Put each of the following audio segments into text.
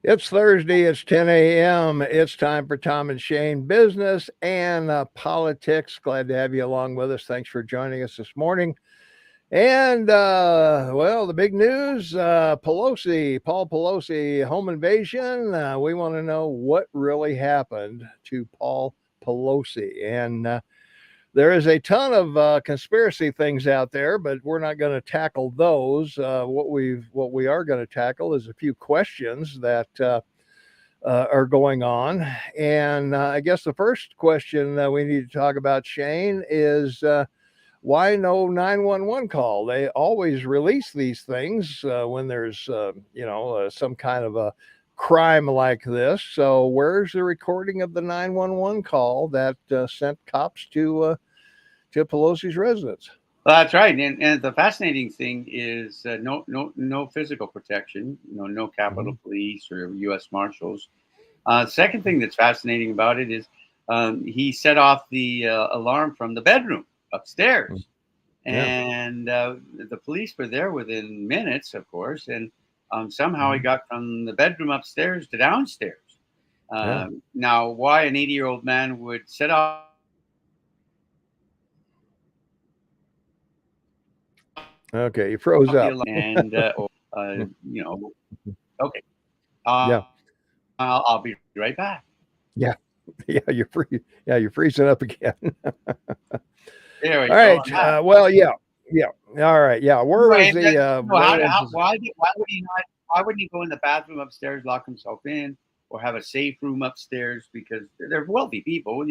It's Thursday. It's 10 a.m. It's time for Tom and Shane business and politics. Glad to have you along with us. Thanks for joining us this morning. And, well, the big news Paul Pelosi, home invasion. We want to know what really happened to Paul Pelosi. And there is a ton of conspiracy things out there, but we're not going to tackle those. What we are going to tackle is a few questions that are going on, and I guess the first question that we need to talk about, Shane, is why no 911 call? They always release these things when there's some kind of a crime like this. So where's the recording of the 911 call that sent cops to Pelosi's residence? Well, that's right, and the fascinating thing is no physical protection, no Capitol Police or U.S. Marshals. Second thing that's fascinating about it is he set off the alarm from the bedroom upstairs, and the police were there within minutes, of course, and somehow he got from the bedroom upstairs to downstairs. Now, why an 80-year-old man would set off Okay, you froze up. And okay, uh, Yeah, I'll be right back. yeah, yeah. You're freezing up again. There we All go. right. Well, yeah. All right. Yeah. Where was Anyway, the? why wouldn't he go in the bathroom upstairs, lock himself in, or have a safe room upstairs? Because they're wealthy people,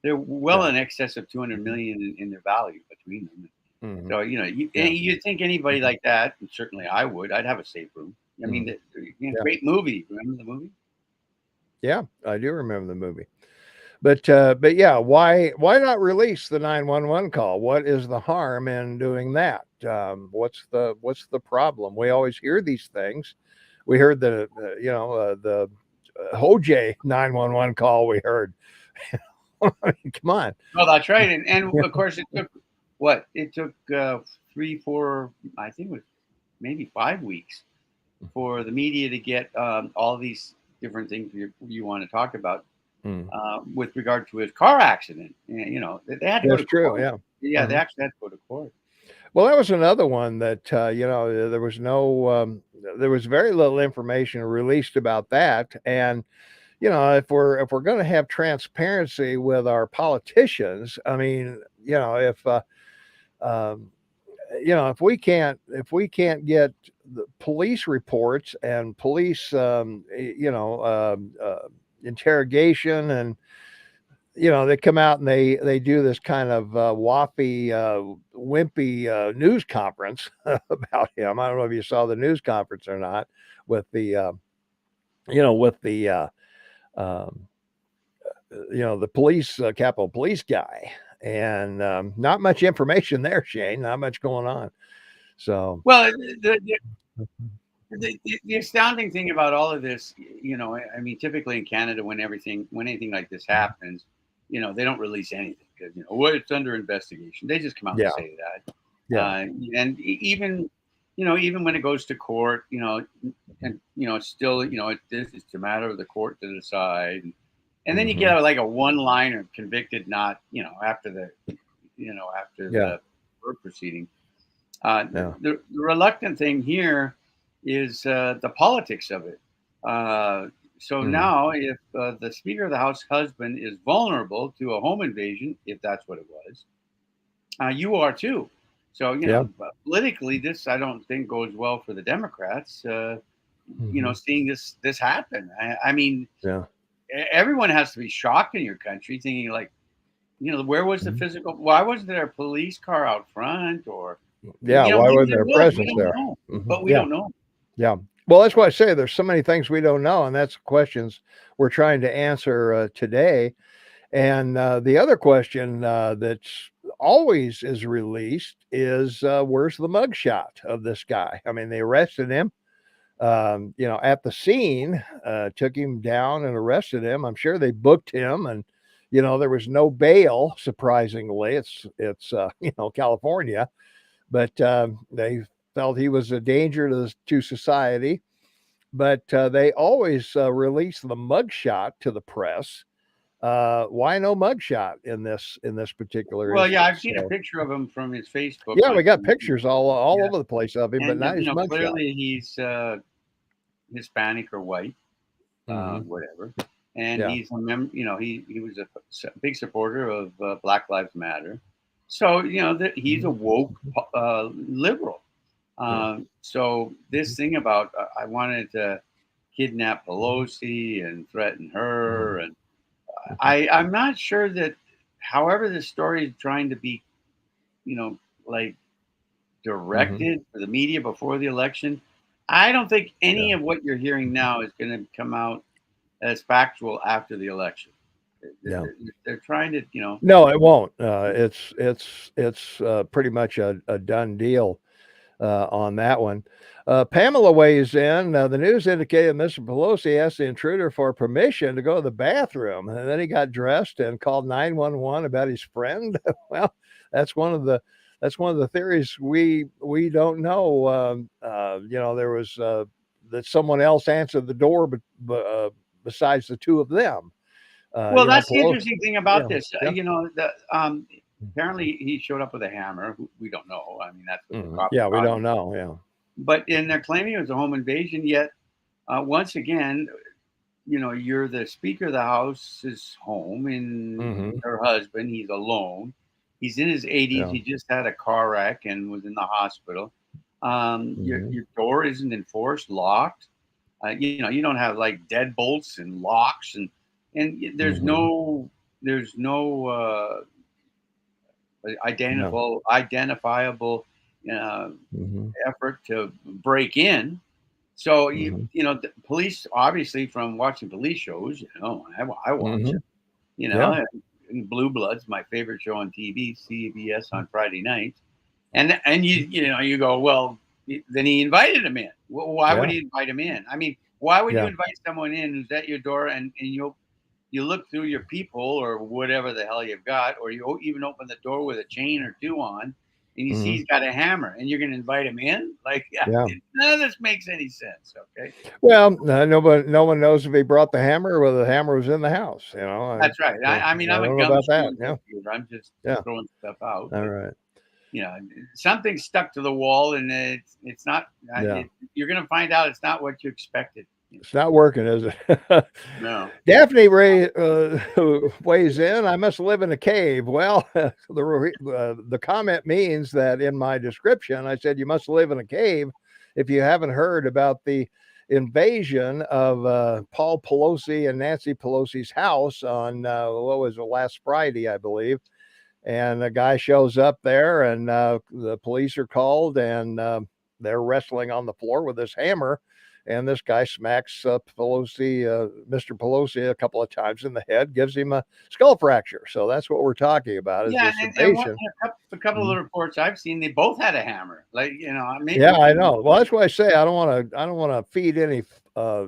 they're well in excess of 200 million in their value between them. Mhm. So you'd think anybody like that, and certainly I would. I'd have a safe room. I mean, great movie. Remember the movie? Yeah, I do remember the movie. But yeah, why not release the 911 call? What is the harm in doing that? What's the problem? We always hear these things. We heard the Hoj 911 call. We heard. I mean, come on. Oh, that's right. And of course, it took what? It took 3, 4, I think it was maybe 5 weeks for the media to get all these different things you want to talk about with regard to his car accident. They had to go That's to true. court. Yeah. Yeah, they actually had to go to court. Well, that was another one that there was very little information released about that, and if we're going to have transparency with our politicians, I mean, um, if we can't get the police reports and police interrogation, and they come out and they do this kind of wimpy news conference about him. I don't know if you saw the news conference or not, with the with the um, the police, Capitol Police guy, and not much information there, Shane. Not much going on. So, Well, the astounding thing about all of this, I mean, typically in Canada, when anything like this happens, they don't release anything because well, it's under investigation. They just come out and say that. yeah, And even when it goes to court, and it's still, it's a matter of the court to decide. And then you get like a one-liner, convicted, not after the court proceeding. The reluctant thing here is the politics of it. So now, if the Speaker of the House husband is vulnerable to a home invasion, if that's what it was, you are too. So politically, this I don't think goes well for the Democrats. Seeing this happen, I mean, everyone has to be shocked in your country, thinking like, where was the physical? Why wasn't there a police car out front? Or why wasn't there a presence there? But we don't know. Yeah. Well, that's why I say there's so many things we don't know, and that's questions we're trying to answer today. And the other question that's always is released is where's the mugshot of this guy? I mean, they arrested him, at the scene, took him down and arrested him. I'm sure they booked him, and there was no bail. Surprisingly, it's California, but they felt he was a danger to society. but they always release the mugshot to the press. Why no mugshot in this particular Well, yeah, issue? I've seen a So picture of him from his Facebook yeah, on we got TV. pictures all Yeah, over the place of him, but and not his mugshot. clearly he's Hispanic or white, Hmm. whatever, and Yeah. he's a he was a big supporter of Black Lives Matter, so that he's a Mhm. woke liberal. Yeah. So Mhm. this thing about I wanted to kidnap Mhm. Pelosi and threaten Mhm. her, and Mhm. I'm not sure that, however, the story is trying to be, like Mhm. directed for the media before the election. I don't think any Yeah. of what you're hearing now is going to come out as factual after the election. Yeah. They're trying to, No, it won't. It's pretty much a done deal on that one. Pamela weighs in. The news indicated Mr. Pelosi asked the intruder for permission to go to the bathroom, and then he got dressed and called 911 about his friend. Well, that's one of the theories we don't know. There was that someone else answered the door, but besides the two of them, well, that's the Pelosi. interesting thing Yeah, about this. yeah. Apparently he showed up with a hammer. We don't know. I mean, that's what the Mhm. cops Yeah, we thought. don't know. Yeah. But and they're claiming it was a home invasion. Yet, once again, you're the Speaker of the House's home, and Hmm. her husband, he's alone. He's in his 80s. Yeah. He just had a car wreck and was in the hospital. Hmm. Your door isn't enforced, locked. You don't have like deadbolts and locks, and Hmm. there's no Yeah. identifiable uh, Hmm. effort to break in. So Hmm. the police, obviously, from watching police shows, I watch Hmm. it. You know, Yeah. and Blue Bloods, my favorite show on TV, CBS on Friday nights, and you go, well, then he invited him in. Well, why would Yeah. he invite him in? I mean, why would you Yeah. invite someone in who's at your door, and you look through your peephole or whatever the hell you've got, or you even open the door with a chain or two on, and you see Hmm. he's got a hammer, and you're going to invite him in? Like, yeah, Yeah. none of this makes any sense. Okay, Well, no one knows if he brought the hammer or whether the hammer was in the house. that's right. I mean, I I'm a don't know about gumshoe that. Yeah. investigator. I'm just Yeah. throwing stuff out, All but right. you know, something's stuck to the wall, and it's not. Yeah. You're going to find out it's not what you expected. It's not working, is it? No. Daphne Ray weighs in. I must live in a cave. Well, the comment means that in my description, I said you must live in a cave if you haven't heard about the invasion of Paul Pelosi and Nancy Pelosi's house on what was it, last Friday, I believe. And a guy shows up there, and the police are called, and they're wrestling on the floor with this hammer. And this guy smacks Mr. Pelosi, a couple of times in the head, gives him a skull fracture. So that's what we're talking about is Yeah, this and invasion. a couple of Mhm. the reports I've seen, they both had a hammer. Like, maybe Yeah, we I can. know. Well, that's why I say I don't want to feed any uh,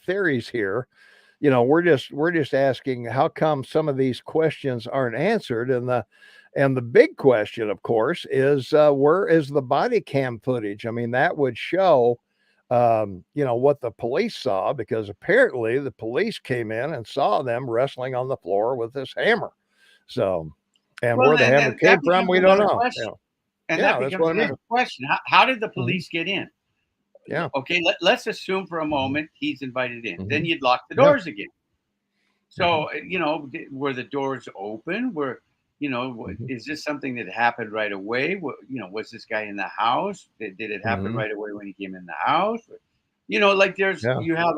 theories here. We're just asking how come some of these questions aren't answered, and the big question, of course, is where is the body cam footage? I mean, that would show what the police saw, because apparently the police came in and saw them wrestling on the floor with this hammer. So, and Well, where the then, hammer then that came from, becomes we don't another know. question. And that Yeah, that's becomes what I another mean. question. How did the Hmm. police get in? Yeah. Okay, let's assume for a Hmm. moment he's invited in. Then Hmm. you'd lock the Yeah. doors again. Hmm. So, were the doors open? Hmm. Is this something that happened right away? Was this guy in the house? Did it happen Hmm. right away when he came in the house? Like Yeah. you have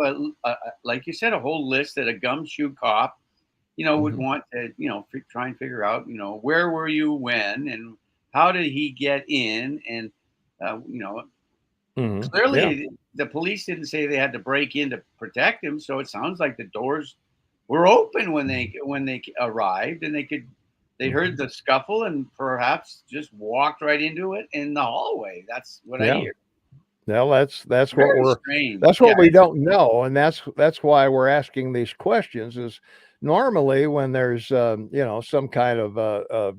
like you said, a whole list that a gumshoe cop, would Hmm. want to, try and figure out, where were you when, and how did he get in? And, Hmm. Yeah. clearly the police didn't say they had to break in to protect him. So it sounds like the doors were open when they arrived, and they heard Hmm. the scuffle and perhaps just walked right into it in the hallway. That's what I Yeah. hear. Well, that's what Very we're strange. that's Yeah. what we don't know, and that's why we're asking these questions. Is normally when there's some kind of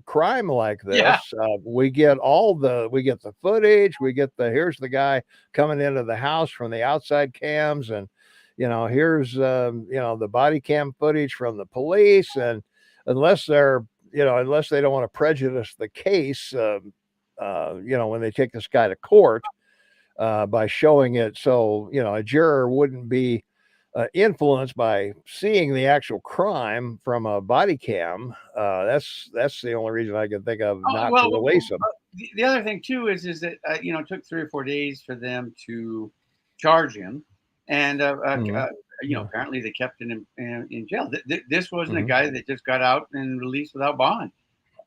crime like Yeah. this, we get the footage, we get here's the guy coming into the house from the outside cams, and here's the body cam footage from the police, and unless unless they don't want to prejudice the case, when they take this guy to court, by showing it, so a juror wouldn't be influenced by seeing the actual crime from a body cam. That's the only reason I can think of Oh, not to well, release them. the other thing too is that it took 3 or 4 days for them to charge him, and Mhm. Yeah. apparently they kept him in jail. This wasn't a Mhm. guy that just got out and released without bond.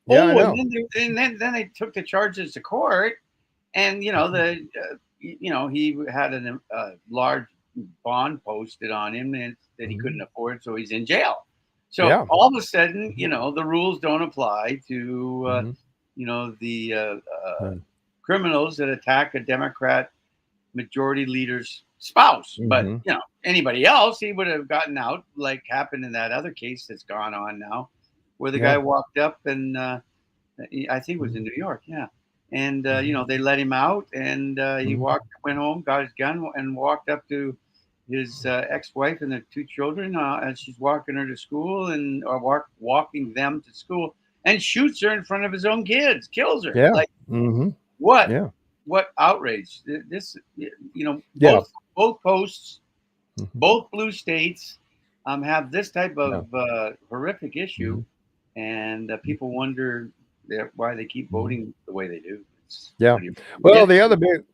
Yeah, I Oh, and know. then they took the charges to court, and he had a large bond posted on him that he couldn't Mhm. afford, so he's in jail. So Yeah. all of a sudden, Mhm. the rules don't apply to Mhm. the Mhm. criminals that attack a Democrat majority leader's spouse. But Mhm. anybody else, he would have gotten out, like happened in that other case that's gone on now, where the guy Yeah. walked up and I think it was in Mhm. New York, yeah. And Mhm. they let him out, and he Mhm. went home, got his gun, and walked up to his ex-wife and their 2 children, and she's walking her to school, and or walking them to school, and shoots her in front of his own kids, kills her. Yeah. Like Mhm. what? Yeah. What outrage! This, Yeah. both posts, Mhm. both blue states, have this type Yeah. of horrific issue, Mhm. and people wonder why they keep Mhm. voting the way they do. It's Yeah. pretty Well, amazing.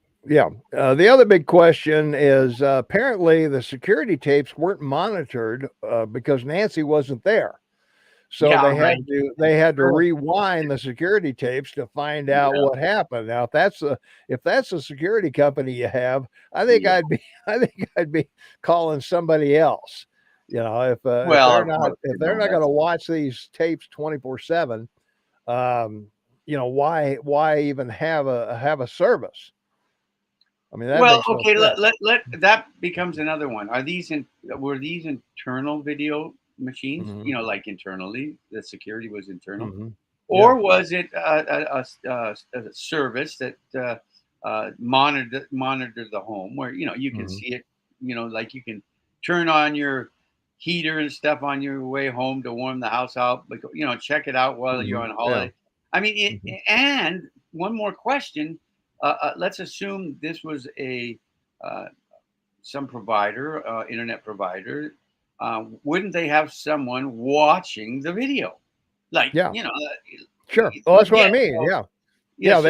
the other big question is, apparently the security tapes weren't monitored, because Nancy wasn't there. So Yeah, right. they had to Sure. rewind the security tapes to find out Yeah, what happened. Now, if that's a security company you have, I think yeah. I think I'd be calling somebody else. If Well, of course, if they're not going to watch these tapes 24/7, why even have a service? I mean, that well, makes no okay. sense. Let that becomes another one. Were these internal video machines? Mhm. Like internally, the security was internal, Mhm. Yeah. or was it a service that monitored the home, where you can Mhm. see it, like you can turn on your heater and stuff on your way home to warm the house out, but check it out while you're Mhm. on Yeah. holiday. I mean, Mhm. and one more question. Let's assume this was a uh, some provider, internet provider. Wouldn't they have someone watching the video? Like, Yeah. Sure. Well, that's what I yeah, mean. Yeah. yeah. Yeah, So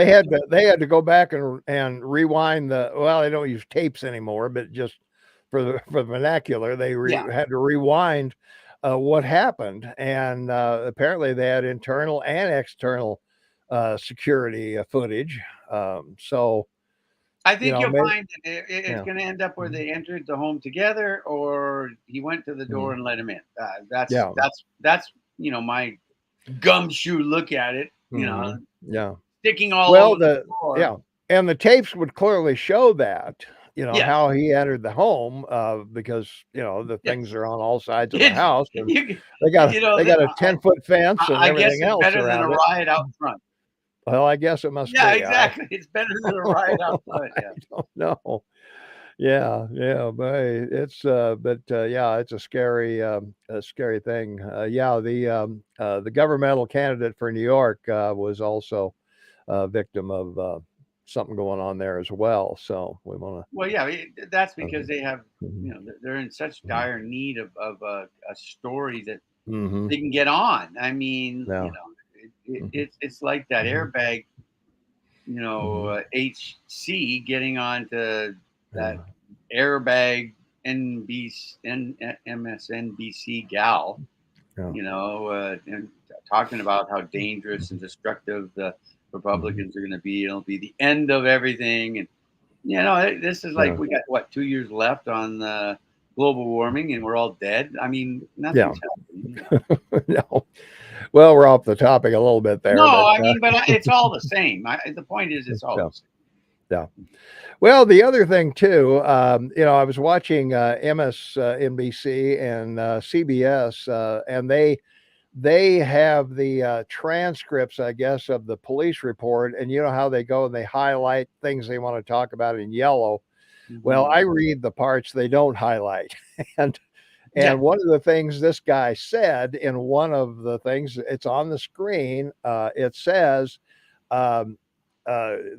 they had to go back and rewind they don't use tapes anymore, but just for the vernacular, they yeah, had to rewind, what happened, and, apparently they had internal and external, security, footage, so, I think you'll maybe find that it's yeah. going to end up where Mhm. they entered the home together, or he went to the door Mhm. and let him in. That's Yeah. that's that's my gumshoe look at it. Mhm. Yeah. Sticking all Well, over the floor. and the tapes would clearly show that, Yes, how he entered the home, because, the things yes. are on all sides of the It's house, and you, they got a 10-foot fence and I guess everything it's else better than a around it. riot out front. Well, I guess it must Yeah, be. exactly. It's better than a riot out front. I Yeah. don't know. Yeah, yeah, but hey, yeah, it's a scary thing. Yeah, the governmental candidate for New York, was also a victim of, something going on there as well. So we want Well, yeah, that's to. because they have, Mhm. they're in such Mhm. dire need of a story that Mhm. they can get on. I mean, Yeah. Mhm. it's like that Mhm. airbag, Mhm. HC getting onto that Yeah. airbag MSNBC gal, Yeah. and talking about how dangerous and Mhm. destructive the Mhm. Republicans are going to be. It'll be the end of everything. And, this is like Yeah. we got, what, 2 years left on global warming, and we're all dead. I mean, Yeah. nothing's happening. No. Well, we're off the topic a little bit No, there, but, I mean, but it's all the same. The point is, it's all yeah, the same. yeah. Well, the other thing too, I was watching, MSNBC and, CBS, and they have the transcripts, I guess, of the police report, and you know how they go and they highlight things they want to talk about in yellow. Well, I read the parts they don't highlight, and Yeah. one of the things this guy said in one of the things, it's on the screen. It says, um, DePayne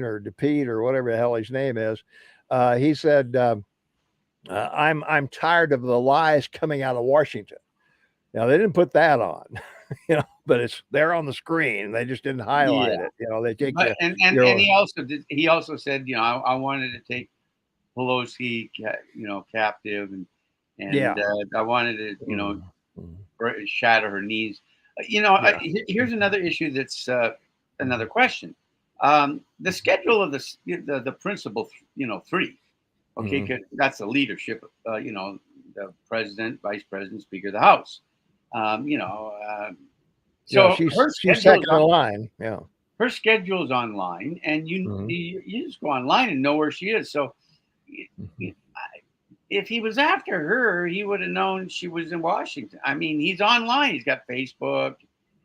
or DePete or whatever the hell his name is. He said, I'm tired of the lies coming out of Washington. Now they didn't put that on, but it's there on the screen. They just didn't highlight Yeah. it. They take But and he also did. He also said, I wanted to take Pelosi, captive, and I wanted to, shatter her knees. Here's another issue that's another question. The schedule of the principal, three. Okay, 'cause that's the leadership. The president, vice president, speaker of the House. So she's second in line. Yeah. Her schedule is online, and you just go online and know where she is. So if he was after her, he would have known she was in Washington. I mean, he's online. He's got Facebook.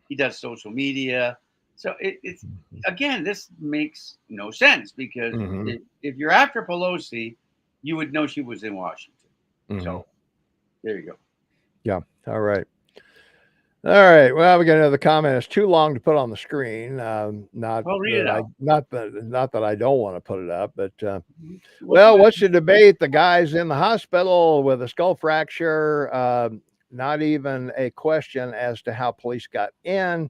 He does social media. So it's again, this makes no sense because if you're after Pelosi, you would know she was in Washington. So there you go. Yeah. All right. All right. Well, we got another comment. It's too long to put on the screen. Not that I don't want to put it up, but what's the debate? The guy's in the hospital with a skull fracture. Not even a question as to how police got in.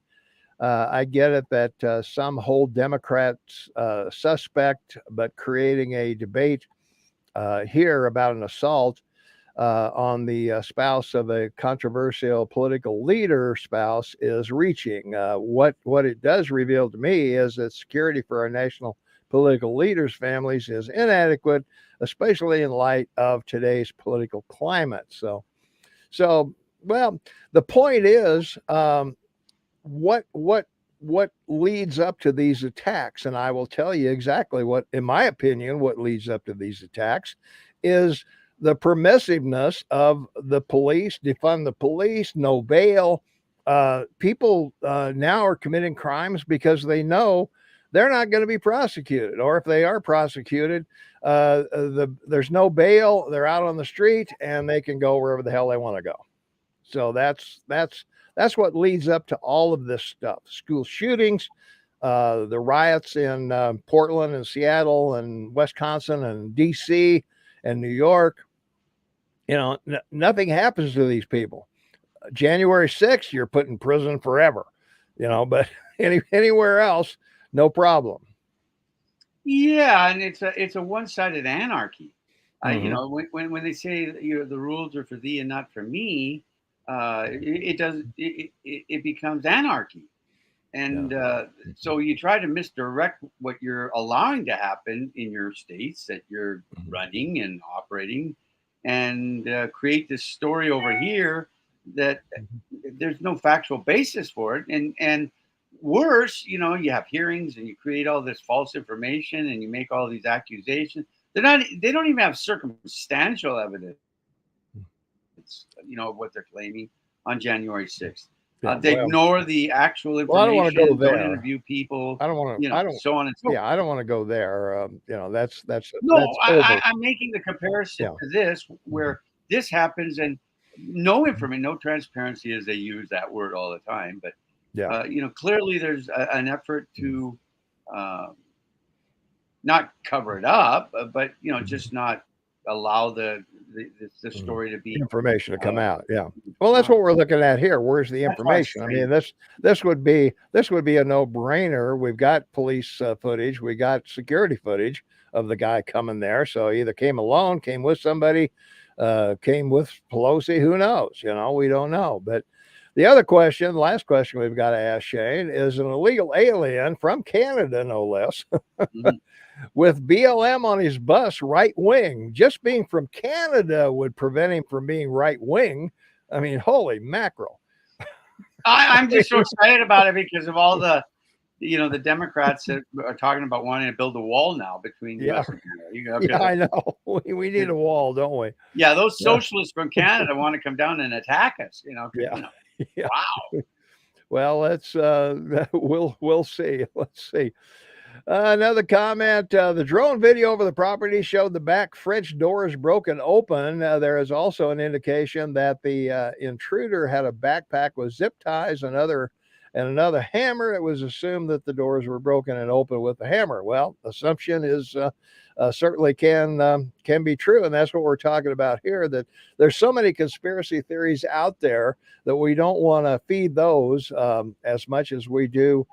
I get it that some hold Democrats suspect, but creating a debate here about an assault on the spouse of a controversial political leader spouse is reaching. What it does reveal to me is that security for our national political leaders' families is inadequate, especially in light of today's political climate. So well, the point is, what leads up to these attacks, and I will tell you exactly what, in my opinion, what leads up to these attacks is the permissiveness of the police, defund the police, no bail. People now are committing crimes because they know they're not going to be prosecuted, or if they are prosecuted, there's no bail. They're out on the street and they can go wherever the hell they want to go. So that's what leads up to all of this stuff. School shootings, the riots in Portland and Seattle and Wisconsin and DC and New York. Nothing happens to these people. January 6th, you're put in prison forever, but anywhere else, no problem. Yeah, and it's a one-sided anarchy. When they say the rules are for thee and not for me, it becomes anarchy. And so you try to misdirect what you're allowing to happen in your states that you're running and operating, and create this story over here that there's no factual basis for it. And worse, you have hearings and you create all this false information and you make all these accusations. They don't even have circumstantial evidence, of what they're claiming on January 6th. They ignore the actual information. I don't want to go there. Don't interview people. I don't want to. So on and so. Yeah, I don't want to go there. That's no. I'm making the comparison to this, where this happens and no information, no transparency, as they use that word all the time. But clearly there's an effort to not cover it up, but just not allow the story to be information to come out. Yeah. Well, that's what we're looking at here. Where's the information? I mean, this would be a no-brainer. We've got police footage. We got security footage of the guy coming there. So either came alone, came with somebody, came with Pelosi. Who knows? We don't know. But the other question, the last question we've got to ask Shane, is an illegal alien from Canada, no less. With BLM on his bus, right wing. Just being from Canada would prevent him from being right wing. I mean, holy mackerel. I'm just so excited about it because of all the the Democrats are talking about wanting to build a wall now between Yeah. U.S. and Canada. Yeah, I know. We need a wall, don't we? Yeah, those Yeah. socialists from Canada want to come down and attack us. Yeah. Yeah. Wow. Well, let's we'll see. Let's see. Another comment. The drone video over the property showed the back French doors broken open. There is also an indication that the intruder had a backpack with zip ties and another hammer. It was assumed that the doors were broken and open with the hammer. Well, assumption is certainly can be true, and that's what we're talking about here. That there's so many conspiracy theories out there that we don't want to feed those as much as we do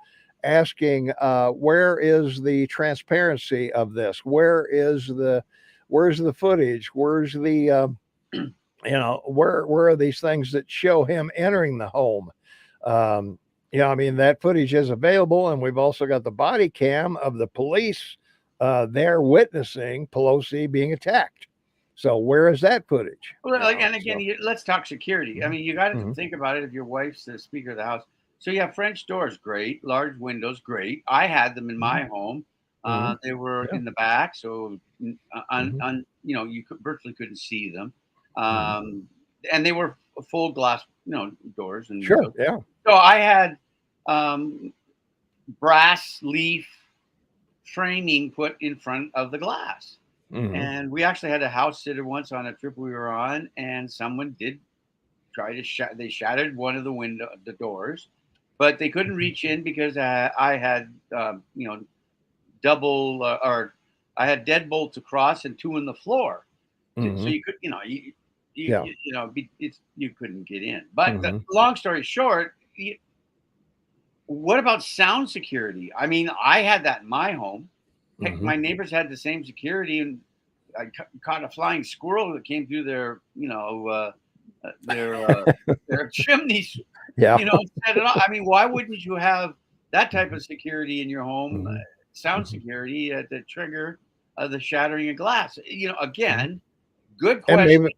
asking where is the transparency of this, where's the footage, where's the where are these things that show him entering the home. I mean, that footage is available, and we've also got the body cam of the police there witnessing Pelosi being attacked. So where is that footage? Well, and again, let's talk security. I mean, you got to Mhm. think about it. If your wife's the Speaker of the House, so you have French doors, great. Large windows, great. I had them in my home. Mhm. They were Yeah. in the back, so Mhm. you virtually couldn't see them. Mhm. And they were full glass, doors and Sure. windows. Yeah. So I had brass leaf framing put in front of the glass. Mhm. And we actually had a house sitter once on a trip we were on, and someone did try to they shattered one of the doors, but they couldn't reach in because I had double or I had deadbolts across and two in the floor. So Mhm. you could Yeah. you couldn't get in. But Mhm. long story short, what about sound security? I mean, I had that in my home. Heck, Mhm. my neighbors had the same security, and I caught a flying squirrel that came through their their chimneys, Yeah. set it off. I mean, why wouldn't you have that type of security in your home, Mhm. sound Mhm. security at the trigger of the shattering of glass? Mhm. Again, good And question,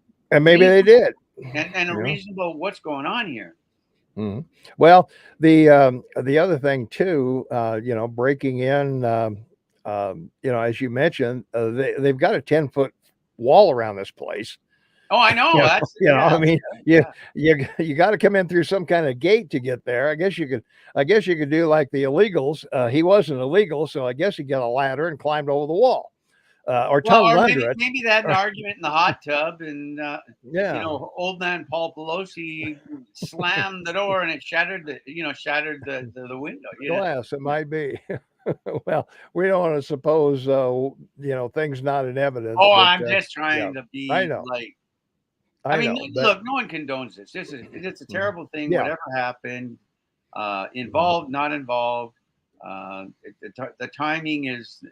maybe they did. reasonable, and a You know? reasonable. What's going on here? Mhm. Well, the other thing too, breaking in, as you mentioned, they've got a 10-foot wall around this place. Oh, I know. That's I yeah, mean, you yeah. you got to come in through some kind of gate to get there. I guess you could do like the illegals. He wasn't illegal, so I guess he got a ladder and climbed over the wall, or Well, tunneled or under it. maybe they had an argument in the hot tub, and Yeah, old man Paul Pelosi slammed the door, and it shattered the window. glass. It might be. Well, we don't want to suppose, things not in evidence, Oh, but I'm just yeah, trying to I be know, like. I I mean, know, but look, no one condones this. It's a mhm. terrible thing. Yeah, Whatever happened, mhm, involved, not involved. The timing is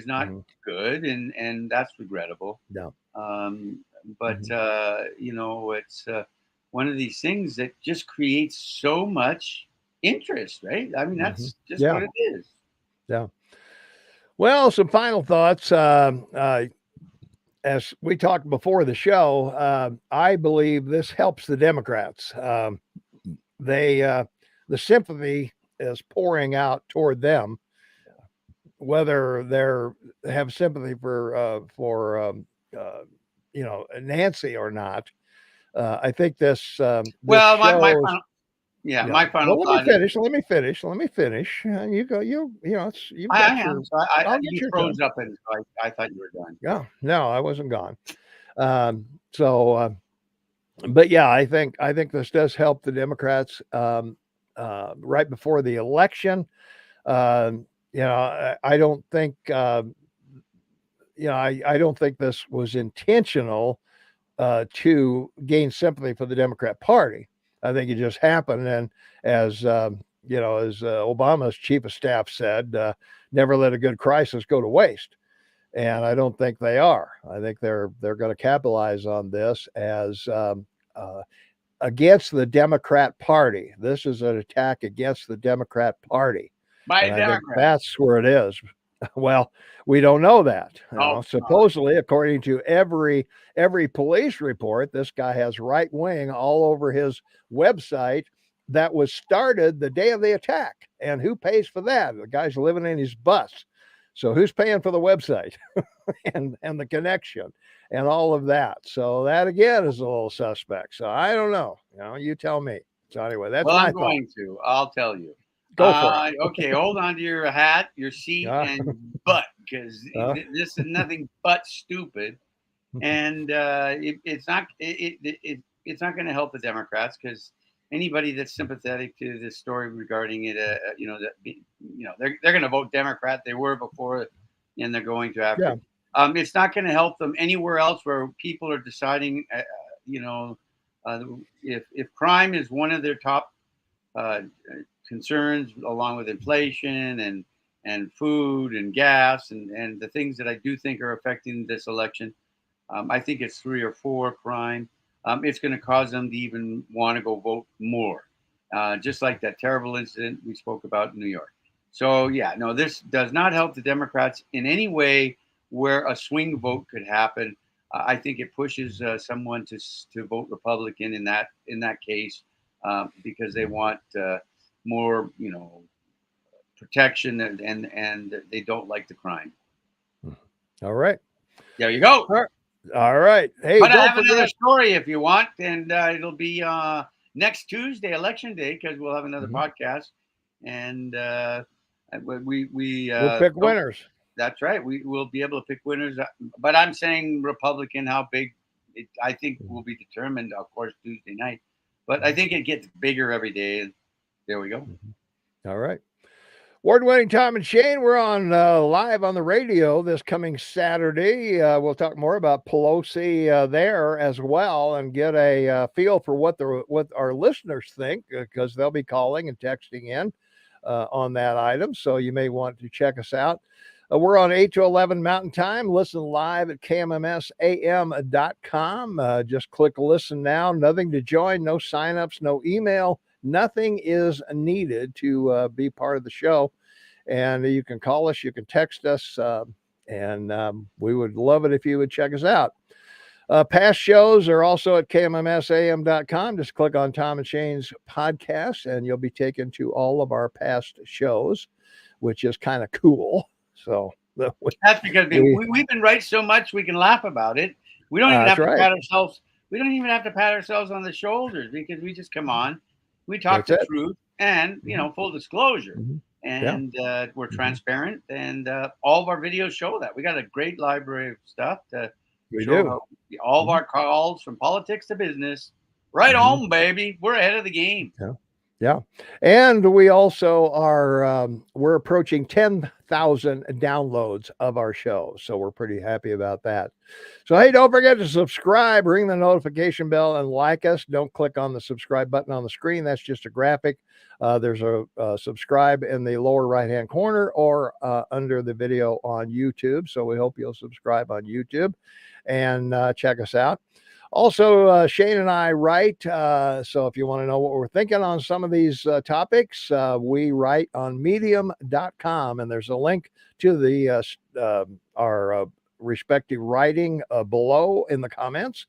not mhm, good, and that's regrettable. yeah, Um, but mhm, it's one of these things that just creates so much interest, right? I mean, mhm. that's just Yeah, what it is. yeah. Well, some final thoughts. As we talked before the show, I believe this helps the Democrats. They the sympathy is pouring out toward them, whether they have sympathy for Nancy or not. I think this Well, my shows. final, yeah, Yeah. my final Well, let me thought is finish. Let me finish. Let me finish. You go. You've I got am. your. So I'll get you your froze turn. up, and so I thought you were done. Yeah. No, I wasn't gone. So, but yeah, I think this does help the Democrats. Right before the election, I don't think. I don't think this was intentional to gain sympathy for the Democrat Party. I think it just happened, and as Obama's chief of staff said, never let a good crisis go to waste. And I don't think they are. I think they're going to capitalize on this as against the Democrat Party. This is an attack against the Democrat Party, By and a I think Democrat. that's where it is. Well, we don't know that. Oh, Supposedly, according to every police report, this guy has right wing all over his website that was started the day of the attack. And who pays for that? The guy's living in his bus. So who's paying for the website and the connection and all of that? So that again is a little suspect. So I don't know. You tell me. So anyway, that's Well, my I'm thought. going to. I'll tell you. Go for it. Okay, hold on to your hat, your seat, and butt, because this is nothing but stupid, and it's not it's not going to help the Democrats, because anybody that's sympathetic to this story regarding it, they're going to vote Democrat. They were before, and they're going to after. Yeah. It's not going to help them anywhere else where people are deciding, if crime is one of their top concerns, along with inflation and food and gas and the things that I do think are affecting this election. I think it's 3 or 4 crime. It's going to cause them to even want to go vote more, just like that terrible incident we spoke about in New York. So yeah, no, this does not help the Democrats in any way where a swing vote could happen. I think it pushes someone to vote Republican in that case, because they want more, protection, and they don't like the crime. All right. There you go. All right. Hey, but I don't have forget another story if you want, and it'll be next Tuesday, Election Day, because we'll have another podcast, and we'll pick winners. That's right. We will be able to pick winners, but I'm saying Republican. How big? I think will be determined, of course, Tuesday night. But I think it gets bigger every day. And there we go. All right. Award-winning Tom and Shane, we're on live on the radio this coming Saturday. We'll talk more about Pelosi there as well, and get a feel for what our listeners think, because they'll be calling and texting in on that item. So you may want to check us out. We're on 8 to 11 Mountain Time. Listen live at kmmsam.com. Just click listen now. Nothing to join, no signups, no email. Nothing is needed to be part of the show. And you can call us, you can text us, and we would love it if you would check us out. Past shows are also at kmmsam.com. Just click on Tom and Shane's podcast, and you'll be taken to all of our past shows, which is kind of cool. So that's because we've been right so much we can laugh about it. We don't even have to pat ourselves. We don't even have to pat ourselves on the shoulders, because we just come on, we talk the truth, and full disclosure, and we're transparent, and all of our videos show that. We got a great library of stuff to show all of our calls from politics to business. Right on, baby. We're ahead of the game. Yeah. And we also are, we're approaching 10,000 downloads of our show. So we're pretty happy about that. So, hey, don't forget to subscribe, ring the notification bell, and like us. Don't click on the subscribe button on the screen. That's just a graphic. There's a subscribe in the lower right-hand corner, or under the video on YouTube. So we hope you'll subscribe on YouTube and check us out. Also, Shane and I write, so if you want to know what we're thinking on some of these topics, we write on medium.com, and there's a link to our respective writing below in the comments.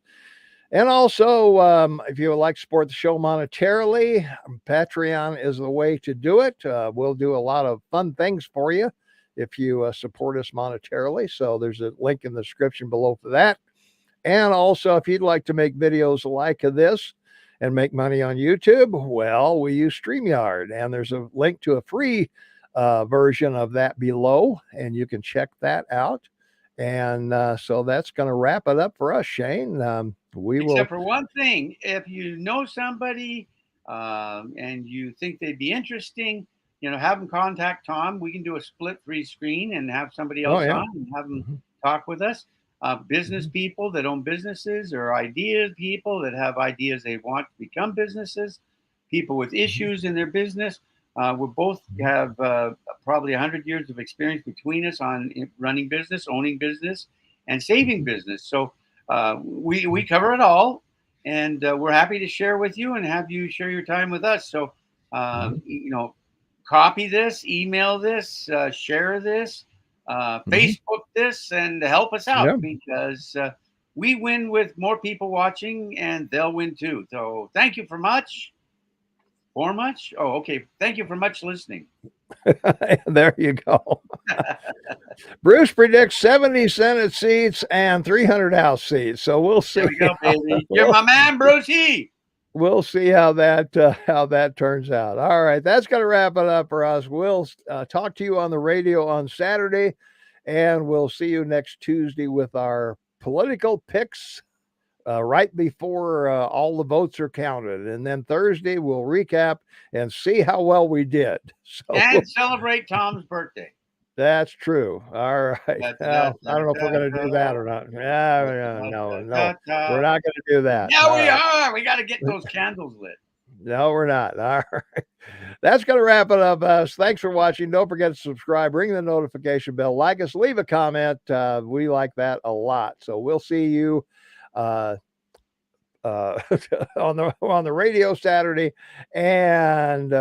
And also, if you would like to support the show monetarily, Patreon is the way to do it. We'll do a lot of fun things for you if you support us monetarily. So there's a link in the description below for that. And also, if you'd like to make videos like this and make money on YouTube, well, we use StreamYard, and there's a link to a free version of that below, and you can check that out. And so that's going to wrap it up for us, Shane. Except for one thing, if you know somebody and you think they'd be interesting, have them contact Tom. We can do a split screen and have somebody else on and have them talk with us. Business people that own businesses, or idea people that have ideas they want to become businesses, people with issues in their business. We both have probably 100 years of experience between us on running business, owning business, and saving business. So we cover it all, and we're happy to share with you and have you share your time with us. So, copy this, email this, share this, Facebook this, and help us out, because we win with more people watching, and they'll win too. So thank you for much. For much? Oh, okay. Thank you for much listening. There you go. Bruce predicts 70 Senate seats and 300 House seats. So we'll see. There we go, baby. You're my man, Brucey. We'll see how that turns out. All right, that's going to wrap it up for us. We'll talk to you on the radio on Saturday, and we'll see you next Tuesday with our political picks right before all the votes are counted. And then Thursday, we'll recap and see how well we did. So and celebrate Tom's birthday. That's true. All right. I don't know if we're going to do that or not. No, we're not going to do that. Yeah, we are. We got to get those candles lit. No, we're not. All right. That's going to wrap it up, us. Thanks for watching. Don't forget to subscribe, ring the notification bell, like us, leave a comment. We like that a lot. So we'll see you on the radio Saturday, and